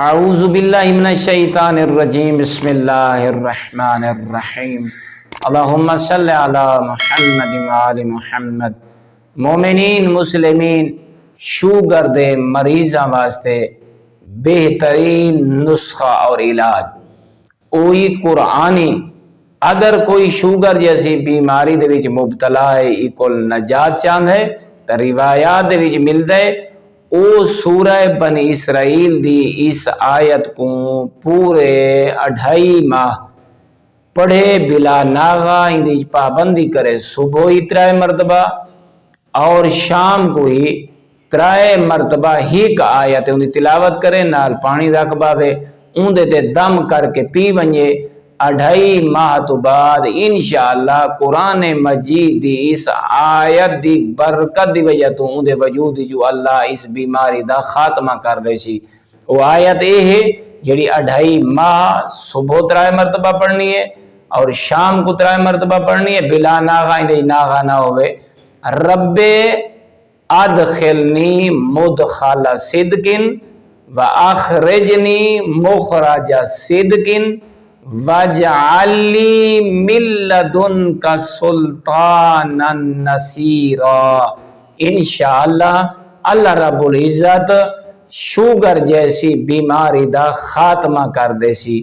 اعوذ باللہ من الشیطان الرجیم بسم اللہ الرحمن الرحیم اللہم صلی علی محمد وآل محمد۔ مومنین مسلمین شوگر دے مریضاں واسطے بہترین نسخہ اور علاج اوہی قرآنی۔ اگر کوئی شوگر جیسی بیماری دے وچ مبتلا ہے ایکول نجات چاند ہے تو روایات دے وچ مل دے او سورہ بنی اسرائیل دی اس آیت کو پورے 2.5 ماہ پڑھے بلا ناغا اندی پابندی کرے، صبح ہی 3 مرتبہ اور شام کو ہی 3 مرتبہ ہی کا آیت اندی تلاوت کرے، نال پانی رکھ باوے اندے تے دم کر کے پی ونجے۔ 2.5 ماہ تو بعد انشاءاللہ قرآن مجید دی اس آیت دی برکت دی وجہ تو اندے وجود جو اللہ اس بیماری دا خاتمہ کر رہے سی۔ وہ آیت اے ہے جڑی 2.5 ماہ صبح 3 مرتبہ پڑھنی ہے اور شام کو 3 مرتبہ پڑھنی ہے بلا ناغا اندے ناغا نہ ہوئے۔ رب ادخلنی مدخل صدقن و اخرجنی مخرج صدقن وَاجْعَلْ لِي مِن لَّدُنْكَ سُلْطَانًا نَصِيرًا۔ انشاءاللہ اللہ رب العزت شوگر جیسی بیماری دا خاتمہ کر دے سی۔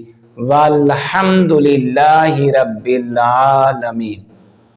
والحمدللہ رب العالمین۔